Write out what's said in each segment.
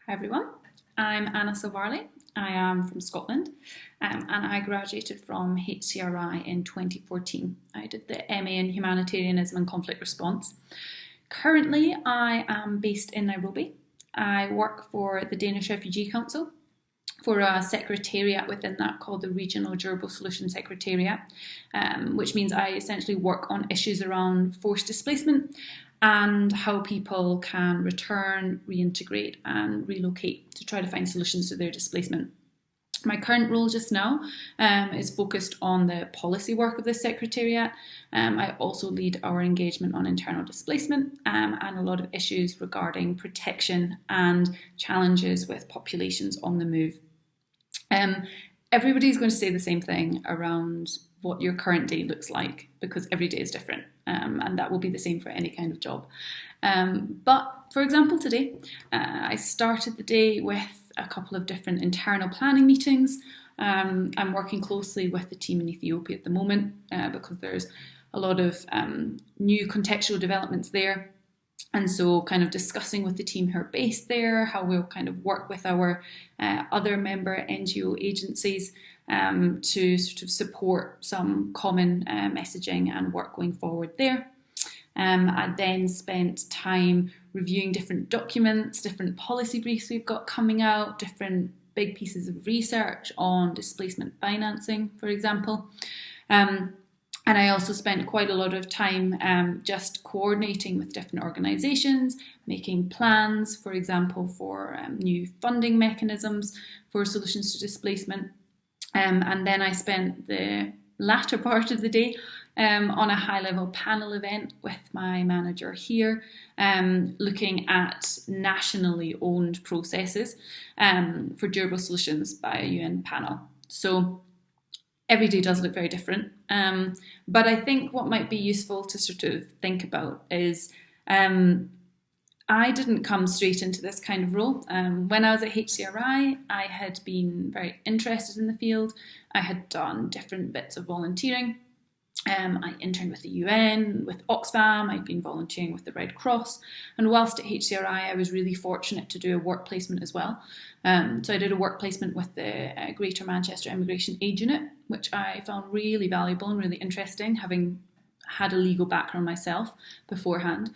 Hi everyone, I'm Anna Salvarli. I am from Scotland and I graduated from HCRI in 2014. I did the MA in Humanitarianism and Conflict Response. Currently I am based in Nairobi. I work for the Danish Refugee Council for a secretariat within that called the Regional Durable Solution Secretariat, which means I essentially work on issues around forced displacement and how people can return, reintegrate and relocate to try to find solutions to their displacement. My current role just now is focused on the policy work of the Secretariat. I also lead our engagement on internal displacement and a lot of issues regarding protection and challenges with populations on the move. Everybody's going to say the same thing around what your current day looks like because every day is different, and that will be the same for any kind of job. But for example, today I started the day with a couple of different internal planning meetings. I'm working closely with the team in Ethiopia at the moment because there's a lot of new contextual developments there. And so kind of discussing with the team who are based there, how we'll kind of work with our other member NGO agencies to sort of support some common messaging and work going forward there. I then spent time reviewing different documents, different policy briefs we've got coming out, different big pieces of research on displacement financing, for example. And I also spent quite a lot of time just coordinating with different organisations, making plans, for example, for new funding mechanisms for solutions to displacement. And then I spent the latter part of the day on a high-level panel event with my manager here, looking at nationally owned processes for durable solutions by a UN panel. So every day does look very different, but I think what might be useful to sort of think about is I didn't come straight into this kind of role. When I was at HCRI, I had been very interested in the field. I had done different bits of volunteering. I interned with the UN, with Oxfam, I'd been volunteering with the Red Cross, and whilst at HCRI I was really fortunate to do a work placement as well. So I did a work placement with the Greater Manchester Immigration Aid Unit, which I found really valuable and really interesting, having had a legal background myself beforehand.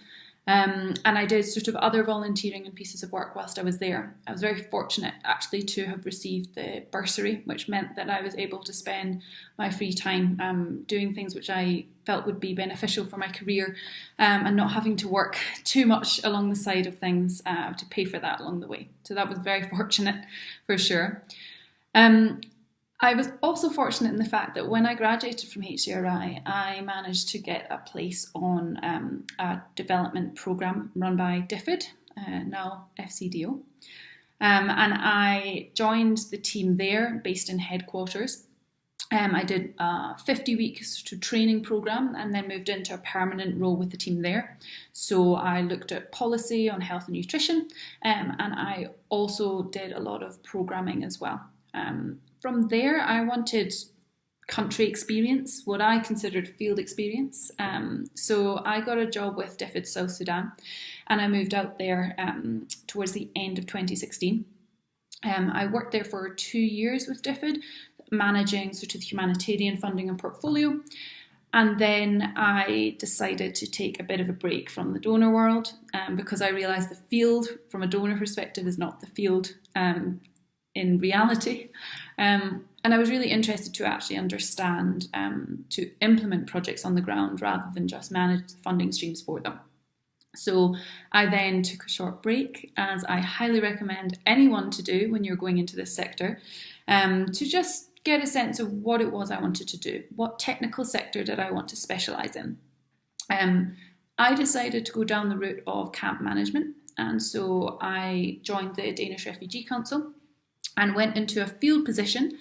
And I did sort of other volunteering and pieces of work whilst I was there. I was very fortunate actually to have received the bursary, which meant that I was able to spend my free time doing things which I felt would be beneficial for my career, and not having to work too much along the side of things to pay for that along the way. So that was very fortunate for sure. I was also fortunate in the fact that when I graduated from HCRI, I managed to get a place on a development programme run by DFID, now FCDO. And I joined the team there based in headquarters. I did a 50-week sort of training programme and then moved into a permanent role with the team there. So I looked at policy on health and nutrition, and I also did a lot of programming as well. From there, I wanted country experience, what I considered field experience. So I got a job with DFID South Sudan, and I moved out there towards the end of 2016. I worked there for 2 years with DFID, managing sort of humanitarian funding and portfolio. And then I decided to take a bit of a break from the donor world because I realised the field from a donor perspective is not the field in reality. And I was really interested to actually understand, to implement projects on the ground rather than just manage the funding streams for them. So I then took a short break, as I highly recommend anyone to do when you're going into this sector, to just get a sense of what it was I wanted to do. What technical sector did I want to specialise in? I decided to go down the route of camp management, and so I joined the Danish Refugee Council and went into a field position,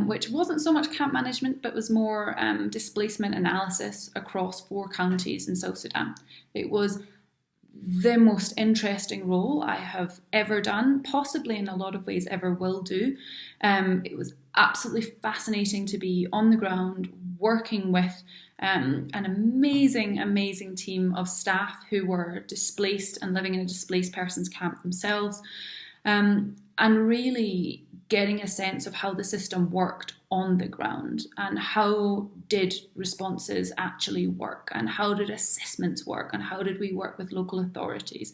which wasn't so much camp management, but was more displacement analysis across 4 counties in South Sudan. It was the most interesting role I have ever done, possibly in a lot of ways ever will do. It was absolutely fascinating to be on the ground, working with an amazing team of staff who were displaced and living in a displaced persons camp themselves. And really getting a sense of how the system worked on the ground, and how did responses actually work, and how did assessments work, and how did we work with local authorities.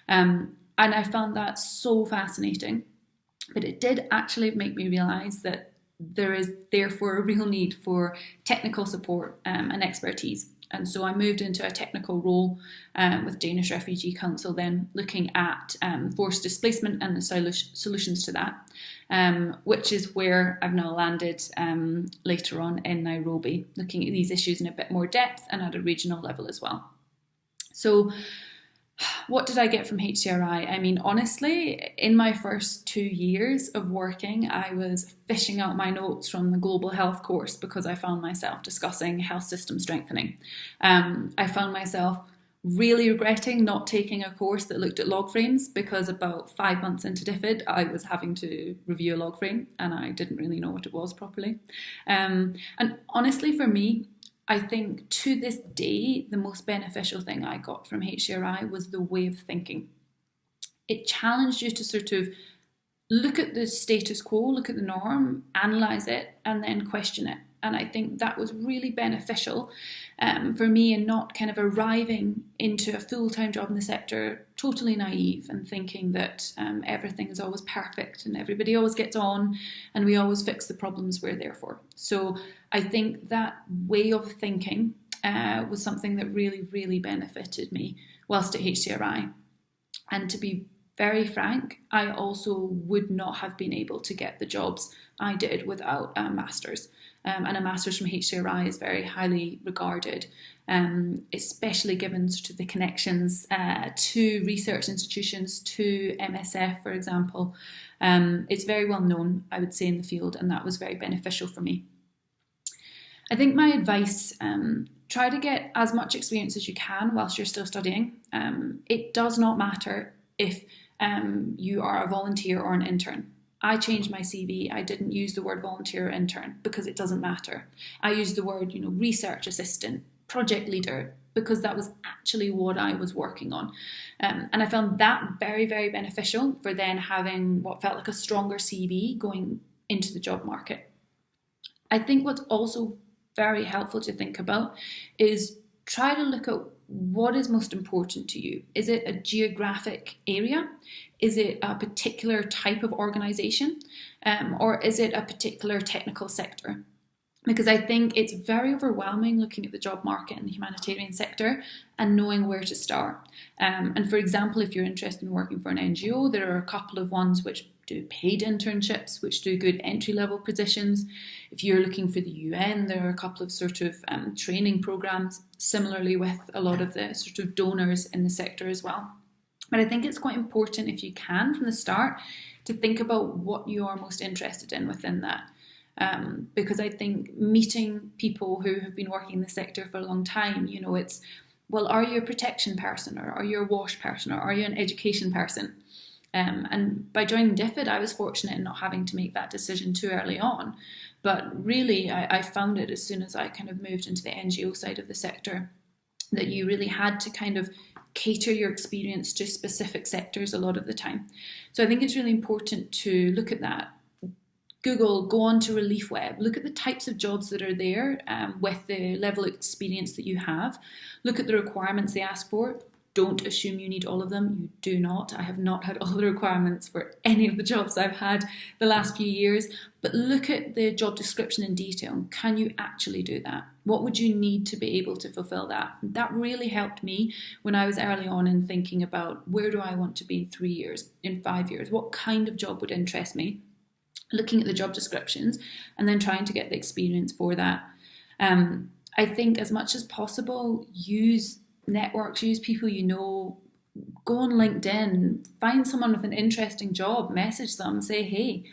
And I found that so fascinating. But it did actually make me realise that there is therefore a real need for technical support and expertise. And so I moved into a technical role with Danish Refugee Council, then looking at forced displacement and the solutions to that, which is where I've now landed later on in Nairobi, looking at these issues in a bit more depth and at a regional level as well. So what did I get from HCRI? I mean, honestly, in my first 2 years of working, I was fishing out my notes from the global health course because I found myself discussing health system strengthening. I found myself really regretting not taking a course that looked at log frames, because about 5 months into DFID, I was having to review a log frame and I didn't really know what it was properly. And honestly, for me, I think to this day, the most beneficial thing I got from HCRI was the way of thinking. It challenged you to sort of look at the status quo, look at the norm, analyse it, and then question it. And I think that was really beneficial for me in not kind of arriving into a full-time job in the sector totally naive and thinking that everything is always perfect and everybody always gets on and we always fix the problems we're there for. So I think that way of thinking was something that really, really benefited me whilst at HCRI. And to be very frank, I also would not have been able to get the jobs I did without a master's. And a master's from HCRI is very highly regarded, especially given sort of the connections to research institutions, to MSF, for example. It's very well known, I would say, in the field, and that was very beneficial for me. I think my advice, try to get as much experience as you can whilst you're still studying. It does not matter if you are a volunteer or an intern. I changed my CV. I didn't use the word volunteer or intern because it doesn't matter. I used the word, research assistant, project leader, because that was actually what I was working on. And I found that very, very beneficial for then having what felt like a stronger CV going into the job market. I think what's also very helpful to think about is try to look at what is most important to you. Is it a geographic area? Is it a particular type of organisation? Or is it a particular technical sector? Because I think it's very overwhelming looking at the job market in the humanitarian sector and knowing where to start. And for example, if you're interested in working for an NGO, there are a couple of ones which do paid internships, which do good entry-level positions. If you're looking for the UN, there are a couple of sort of training programs, similarly with a lot of the sort of donors in the sector as well. But I think it's quite important, if you can, from the start, to think about what you are most interested in within that. Because I think meeting people who have been working in the sector for a long time, it's, well, are you a protection person, or are you a WASH person, or are you an education person? And by joining DFID, I was fortunate in not having to make that decision too early on. But really, I found it as soon as I kind of moved into the NGO side of the sector, that you really had to kind of cater your experience to specific sectors a lot of the time. So I think it's really important to look at that. Google, go on to Relief Web, look at the types of jobs that are there with the level of experience that you have. Look at the requirements they ask for. Don't assume you need all of them. You do not. I have not had all the requirements for any of the jobs I've had the last few years. But look at the job description in detail. Can you actually do that? What would you need to be able to fulfill that? That really helped me when I was early on in thinking about, where do I want to be in 3 years, in 5 years? What kind of job would interest me? Looking at the job descriptions and then trying to get the experience for that. I think as much as possible, use networks, use people you know, go on LinkedIn, find someone with an interesting job, message them, say, hey,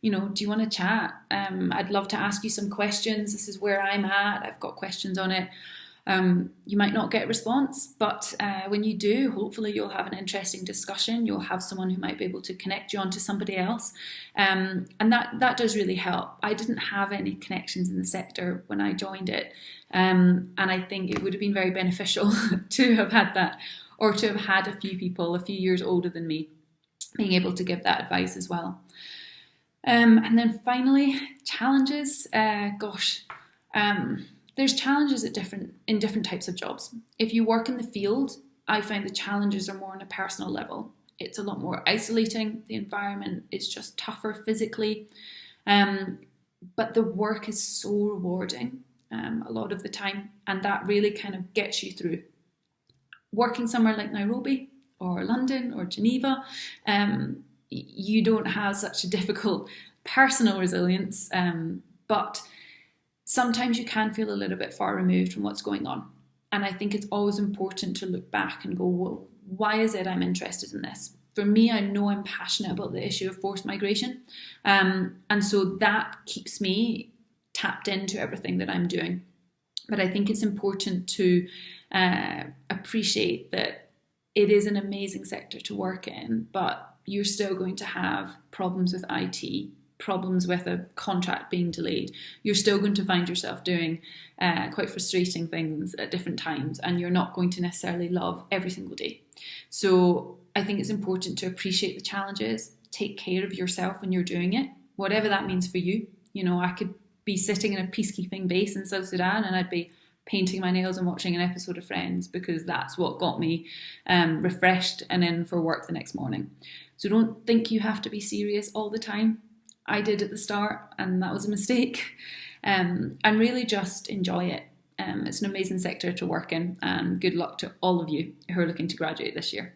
do you want to chat? I'd love to ask you some questions. This is where I'm at. I've got questions on it. You might not get a response, but when you do, hopefully you'll have an interesting discussion. You'll have someone who might be able to connect you onto somebody else. And that does really help. I didn't have any connections in the sector when I joined it. And I think it would have been very beneficial to have had that, or to have had a few people a few years older than me being able to give that advice as well. And then finally, challenges. There's challenges in different types of jobs. If you work in the field, I find the challenges are more on a personal level. It's a lot more isolating. The environment is just tougher physically. But the work is so rewarding a lot of the time, and that really kind of gets you through. Working somewhere like Nairobi or London or Geneva, you don't have such a difficult personal resilience, but sometimes you can feel a little bit far removed from what's going on. And I think it's always important to look back and go, well, why is it I'm interested in this? For me, I know I'm passionate about the issue of forced migration. And so that keeps me tapped into everything that I'm doing. But I think it's important to appreciate that it is an amazing sector to work in, but you're still going to have problems with IT, problems with a contract being delayed. You're still going to find yourself doing quite frustrating things at different times, and you're not going to necessarily love every single day. So I think it's important to appreciate the challenges, take care of yourself when you're doing it, whatever that means for you. You know, I could be sitting in a peacekeeping base in South Sudan and I'd be painting my nails and watching an episode of Friends because that's what got me refreshed and in for work the next morning. So don't think you have to be serious all the time. I did at the start, and that was a mistake. And really just enjoy it. It's an amazing sector to work in, and good luck to all of you who are looking to graduate this year.